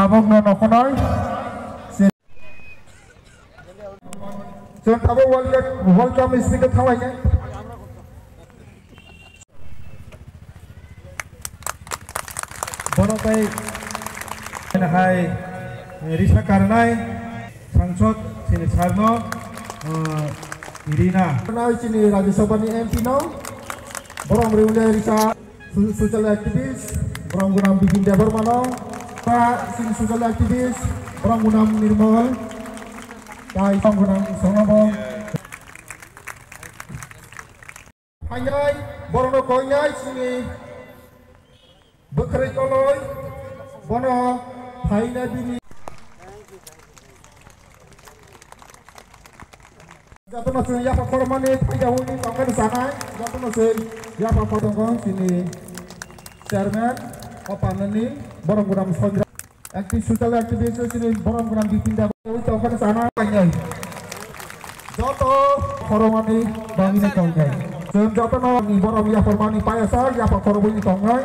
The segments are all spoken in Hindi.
abang no nokonoi जों थाबो वर्ल्ड कप स्पिक थावायनो बर'बाय हाय रिसा कारनाय सांसद सिनि सारनो इरिना सिनि राज्य सभानि एमपि नो बरं रेउले रिसा सोशल एक्टिविस्ट बरं गुनाम बिपिन देबरमानो सिनि सोशल एक्टिविस्ट बरं गुनाम निर्मल Tay phong của Sonabong. Hai nhai, bono koi nhai sini. Bekere koloi, bono hai na bini. Jatuh masuk ya pak kormani, tidak huni tongkat sana. Jatuh masuk ya pak kormani sini. Chairman, opanani, bono gunam sondra. Aktif social activist sini, bono gunam dipindah. Tongkat sana panjang. Joto koromani bangine tongkai. Joto no ni borom ya kormani payasa ya pak koromani tongkai.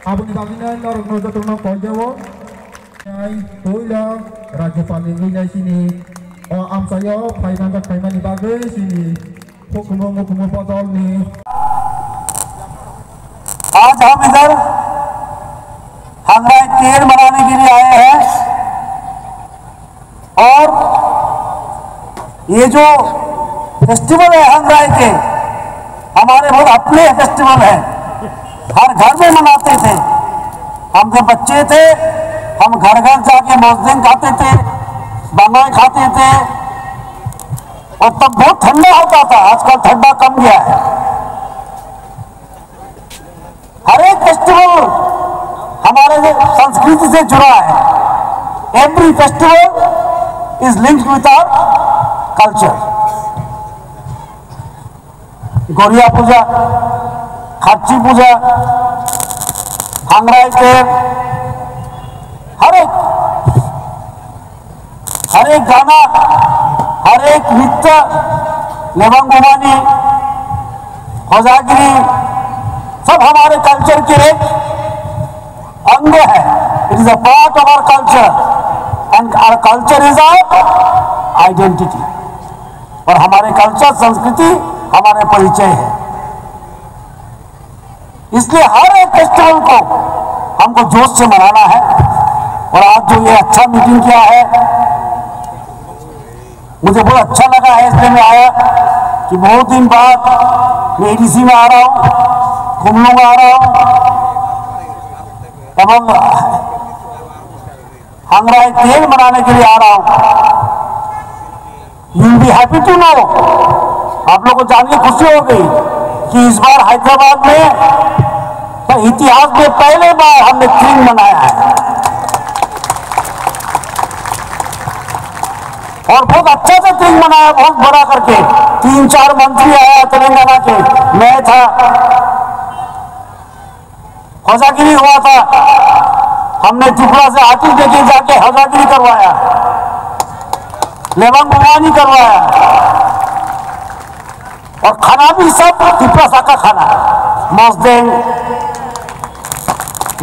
Abuni bangine norok no joto no konjawo. Nyai toila raja paling sini. Am saya paiman di bagai sini. Hukum potol ni. आज हम इधर हंगराई तेल मनाने के लिए आए हैं और ये जो फेस्टिवल है हंगराई के हमारे बहुत अपने फेस्टिवल है, हर घर में मनाते थे। हम जब बच्चे थे हम घर घर जाके मोजदिन खाते थे, बंगाई खाते थे और तब बहुत ठंडा होता था। आजकल ठंडा कम गया है। हर एक फेस्टिवल हमारे संस्कृति से जुड़ा है। Every festival is linked with our culture. Goria Puja, Kharchi Puja, Hangrai तेल, हर एक गाना, हर एक नृत्य, लेवंग गुमानी, होजागिरी सब हमारे कल्चर के एक अंग है। It is a part of our culture and our culture is our identity. और हमारे कल्चर संस्कृति हमारे परिचय है। इसलिए हर एक फेस्टिवल को हमको जोश से मनाना है। और आज जो ये अच्छा मीटिंग किया है मुझे बहुत अच्छा लगा है। इसलिए मैं आया कि बहुत दिन बाद मैं एडीसी में आ रहा हूँ, कुमलों में आ रहा हूँ एवं हंगराई तेल मनाने के लिए आ रहा हूँ। You will be happy to know, आप लोगों को जान के खुशी हो गई कि इस बार हैदराबाद में तो इतिहास में पहले बार हमने थीम मनाया है और बहुत अच्छा से थीम मनाया, बहुत बड़ा करके। 3-4 मंत्री आया तेलंगाना के, मैं था, होजागिरी हुआ था। हमने त्रिपुरा से आर्टिस्ट लेके जाके होजागिरी करवाया, लेवंग गुमानी करवाया और खाना भी सब त्रिपुरा सा का खाना, मोजदेंग,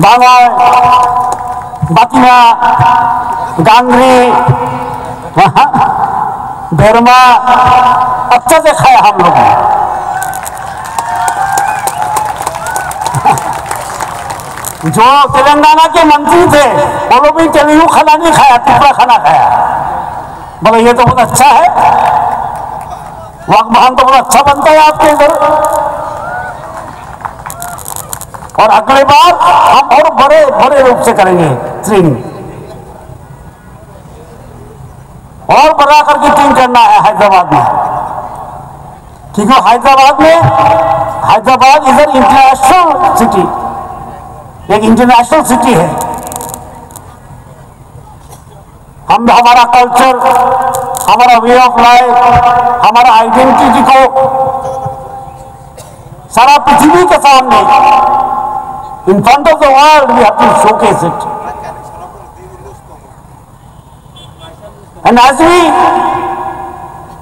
बांगाई, बातिना, गांगरी, बेरमा, अच्छा से खाया हम लोग। जो तेलंगाना के मंत्री थे वो लोग भी तेलुगु खाना नहीं खाया, त्रिपुरा खाना खाया। बोले ये तो बहुत अच्छा है, वाकबहान तो बहुत अच्छा बनता है आपके इधर। और अगले बार हम और बड़े रूप से करेंगे थीम, और बड़ा करके थीम करना है हैदराबाद में। क्योंकि Hyderabad is an international city, एक इंटरनेशनल सिटी है। हम हमारा कल्चर, हमारा वे ऑफ लाइफ, हमारा आइडेंटिटी को सारा पृथ्वी के सामने in front of the world we have to showcase it. And as we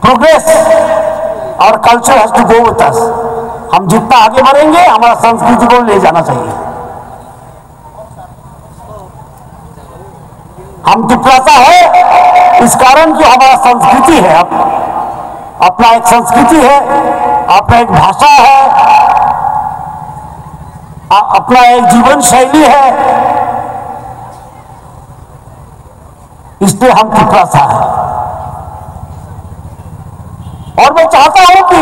progress our culture has to go with us. हम जितना आगे बढ़ेंगे हमारा संस्कृति को ले जाना चाहिए। हम तिपरासा है इस कारण कि हमारा संस्कृति है, अपना एक संस्कृति है, अपना एक भाषा है, अपना एक जीवन शैली है, इसलिए हम तिपरासा है। और मैं चाहता हूं कि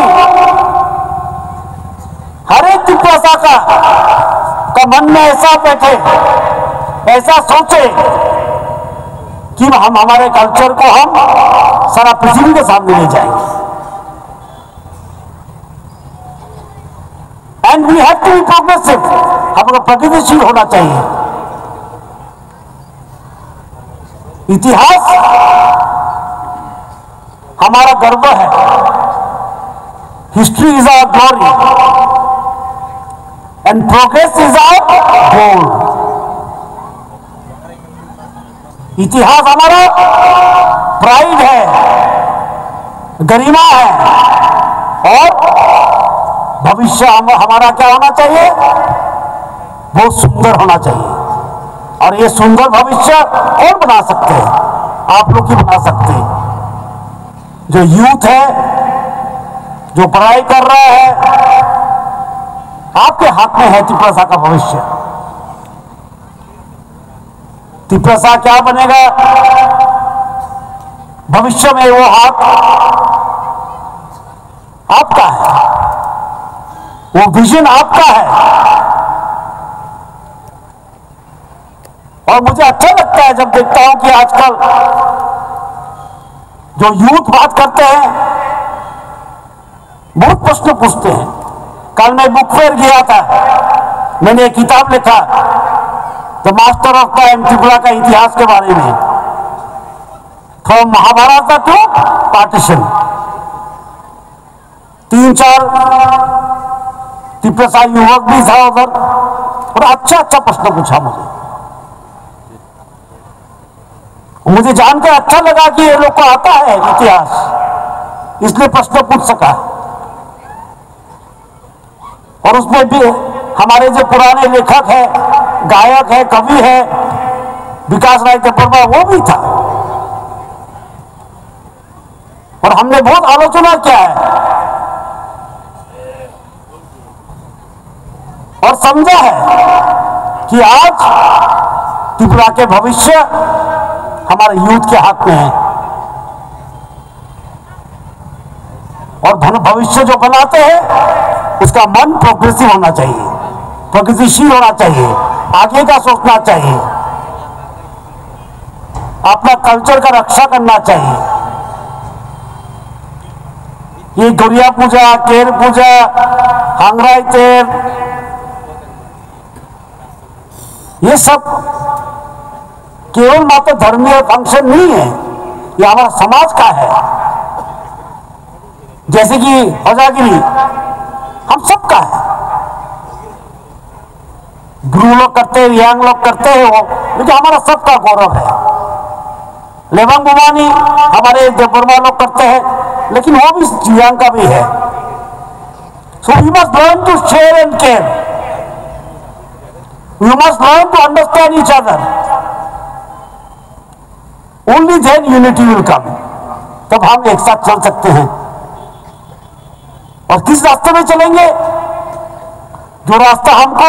हर एक तिपरासा का मन में ऐसा बैठे, ऐसा सोचे कि हम हमारे कल्चर को हम सारा पृथ्वी के सामने ले जाएंगे। And we have to be progressive, हमको प्रगतिशील होना चाहिए। इतिहास हमारा गर्व है, history is our glory and progress is our goal. इतिहास हमारा प्राइड है, गरिमा है, और भविष्य हमारा क्या होना चाहिए, बहुत सुंदर होना चाहिए। और ये सुंदर भविष्य कौन बना सकते हैं, आप लोग ही बना सकते हैं। जो यूथ है, जो पढ़ाई कर रहा है, आपके हाथ में है तिपरासा का भविष्य। तिपरासा क्या बनेगा भविष्य में, वो हाथ आपका है, वो विजन आपका है। और मुझे अच्छा लगता है जब देखता हूं कि आजकल जो यूथ बात करते हैं, बहुत प्रश्न पूछते हैं। कल मैं बुक फेयर गया था, मैंने एक किताब लिखा, the master of time, Tripura का इतिहास के बारे में, from Mahabharata to partition. 3-4 Tiprasa युवक भी था उधर, और अच्छा प्रश्न पूछा मुझे जानकर अच्छा लगा कि ये लोग को आता है इतिहास, इसलिए प्रश्न पूछ सका। और उसमें भी हमारे जो पुराने लेखक है, गायक है, कवि है, विकास राय देबबर्मा, वो भी था। और हमने बहुत आलोचना किया है और समझा है कि आज त्रिपुरा के भविष्य हमारे यूथ के हाथ में है। और भविष्य जो बनाते हैं उसका मन प्रोग्रेसिव होना चाहिए, प्रगतिशील होना चाहिए, आगे का सोचना चाहिए, अपना कल्चर का रक्षा करना चाहिए। ये गौरिया पूजा, केर पूजा, हांगराई तेर, ये सब केवल मात्र धर्मीय फंक्शन नहीं है, ये हमारा समाज का है। जैसे कि हजागिरी हम सबका है, गुरु लोग करते हैं, यांग लोग करते हैं, वो लेकिन हमारा सबका गौरव है। लेबंग बुमानी हमारे देबबर्मा लोग करते हैं, लेकिन वो भी जियांग का भी है। So we must learn to share and care, we must learn to understand each other, only then unity will come. तब हम एक साथ चल सकते हैं। और किस रास्ते में चलेंगे, जो रास्ता हमको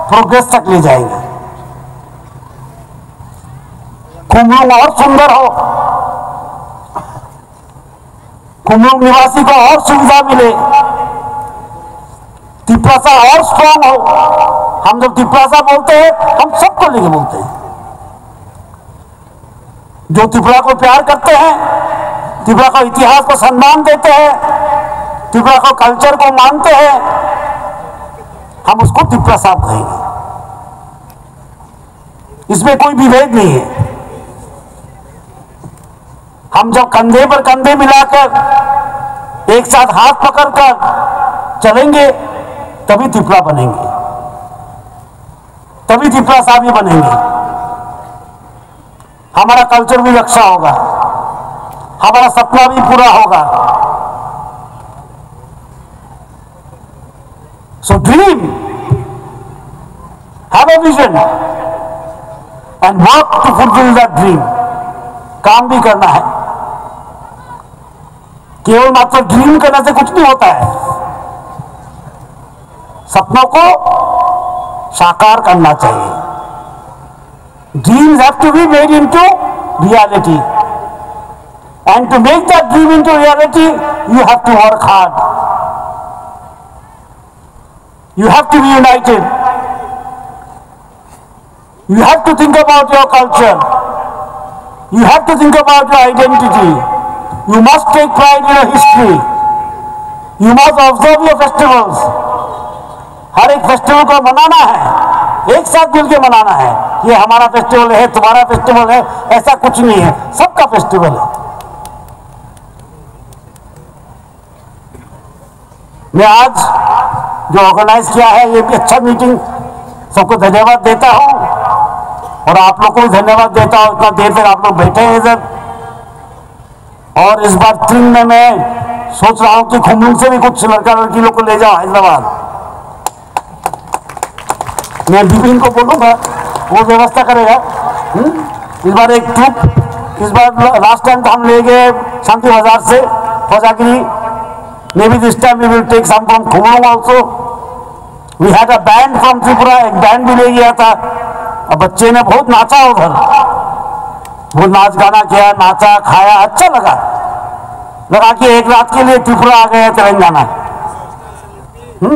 प्रोग्रेस तक ले जाएंगे। कुमलुंग और सुंदर हो, कुमलुंग निवासी को और सुविधा मिले, तिपरासा और स्ट्रांग हो। हम जब तिपरासा बोलते हैं, हम सबको लेके बोलते हैं। जो त्रिपुरा को प्यार करते हैं, त्रिपुरा को इतिहास को सम्मान देते हैं, त्रिपुरा को कल्चर को मानते हैं, हम उसको तिपरासा कहेंगे। इसमें कोई विभेद नहीं है। हम जब कंधे पर कंधे मिलाकर एक साथ हाथ पकड़कर चलेंगे, तभी त्रिपुरा बनेंगे, तभी तिपरासा भी बनेंगे। हमारा कल्चर भी रक्षा होगा, हमारा सपना भी पूरा होगा। So dream, have a vision and work to fulfill that dream. काम भी करना है, केवल मात्र ड्रीम करने से कुछ नहीं होता है, सपनों को साकार करना चाहिए. Dreams have to be made into reality, and to make that dream into reality, you have to work hard. You have to be united. You have to think about your culture. You have to think about your identity. You must take pride in your history. You must observe your festivals. हर एक फेस्टिवल को मनाना है, एक साथ मिलकर मनाना है. ये हमारा फेस्टिवल है, तुम्हारा फेस्टिवल है, ऐसा कुछ नहीं है, सबका फेस्टिवल है. मैं आज जो ऑर्गेनाइज किया है ये भी अच्छा मीटिंग, सबको धन्यवाद देता हूं और आप लोग को भी धन्यवाद देता हूं. इतना देर तक आप लोग बैठे हैं इधर. और इस बार 3 में मैं सोच रहा हूं कि खुमलुंग से भी कुछ लड़का लड़की लोग को ले जाओ हैदराबाद. मैं बिपिन को बोलूंगा, वो व्यवस्था करेगा. इस बार एक ट्रिप, इस बार लास्ट टाइम तो हम ले गए शांति बाजार से फौजागिरी. Maybe this time we will take some from Khumlung also. We had a band from Tripura, एक बैंड भी ले गया था. अब बच्चे ने बहुत नाचा उधर, वो नाच गाना किया, नाचा खाया, अच्छा लगा कि एक रात के लिए त्रिपुरा आ गया तेलंगाना.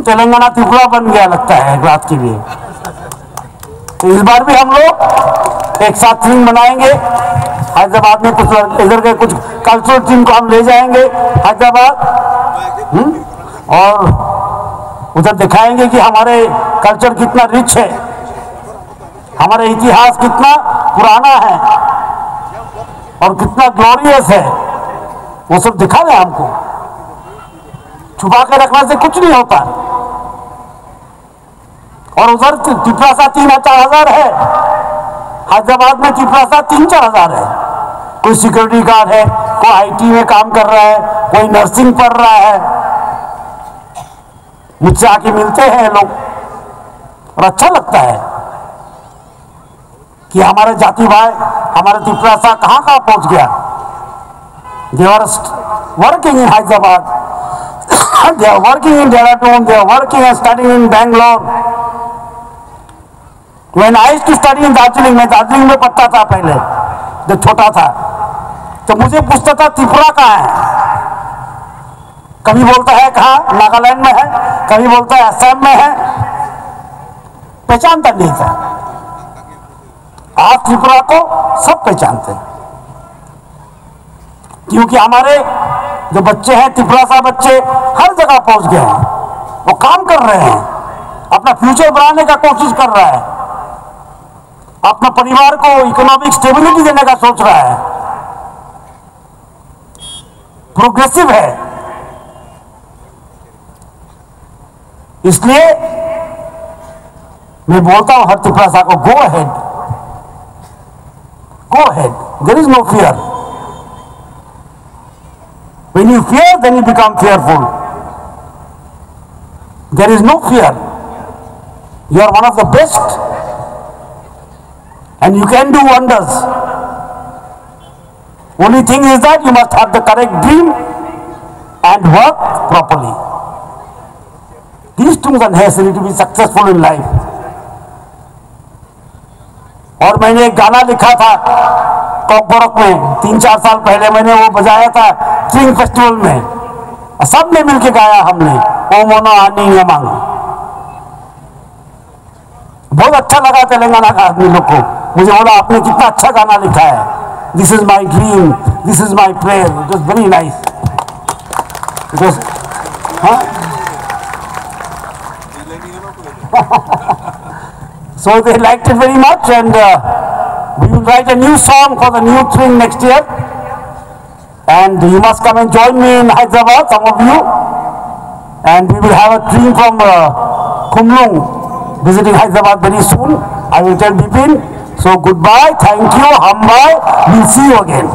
तेलंगाना त्रिपुरा बन गया लगता है एक रात के लिए. तो इस बार भी हम लोग एक साथ टीम बनाएंगे. हैदराबाद में कुछ इधर के कुछ कल्चरल टीम को हम ले जाएंगे हैदराबाद, और उधर दिखाएंगे कि हमारे कल्चर कितना रिच है, हमारा इतिहास कितना पुराना है और कितना ग्लोरियस है. वो सब दिखा रहे हमको. छुपा के रखने से कुछ नहीं होता. और उधर त्रिपुरा 3-4 हजार है, हैदराबाद में त्रिपुरा 3-4 हजार है. कोई सिक्योरिटी गार्ड है, कोई आईटी में काम कर रहा है, कोई नर्सिंग पढ़ रहा है. मुझसे आके मिलते हैं लोग और अच्छा लगता है कि हमारे जाति भाई, हमारे त्रिपुरा कहां पहुंच गया. They are working in Hyderabad, they are working in Dehradun, they are working and studying in Bangalore. When I used to study in Darjeeling, मैं दार्जिलिंग में पढ़ता था पहले जब छोटा था, तो मुझे पूछता था त्रिपुरा कहाँ है. कभी बोलता है कहाँ, नागालैंड में है, कभी बोलता है असम में है, पहचानता नहीं था. आज त्रिपुरा को सब पहचानते हैं, क्योंकि हमारे जो बच्चे हैं त्रिपुरा बच्चे हर जगह पहुंच गए हैं. वो काम कर रहे हैं, अपना फ्यूचर बनाने का कोशिश कर रहा है, अपना परिवार को इकोनॉमिक स्टेबिलिटी देने का सोच रहा है, प्रोग्रेसिव है. इसलिए मैं बोलता हूं हर त्रिपुरा को, go ahead, there is no fear. When you fear, then you become fearful. There is no fear. You are one of the best, and you can do wonders. Only thing is that you must have the correct dream and work properly. These things are necessary to be successful in life. और मैंने एक गाना लिखा था कॉकबोरक में 3-4 साल पहले, मैंने वो बजाया था स्ट्रिंग फेस्टिवल में, सब ने मिलके गाया हमने, ओ मोनो आनी यमांग. बहुत अच्छा लगा तेलंगाना का आदमी लोग को. मुझे बोला आपने कितना अच्छा गाना लिखा है, this is my dream, this is my prayer. It was very nice. So they liked it very much, and we will write a new song for the new string next year. And you must come and join me in Hyderabad, some of you. And we will have a team from Khumlung visiting Hyderabad very soon. I will tell Bipin. So goodbye, thank you, hum bye. We'll see you again.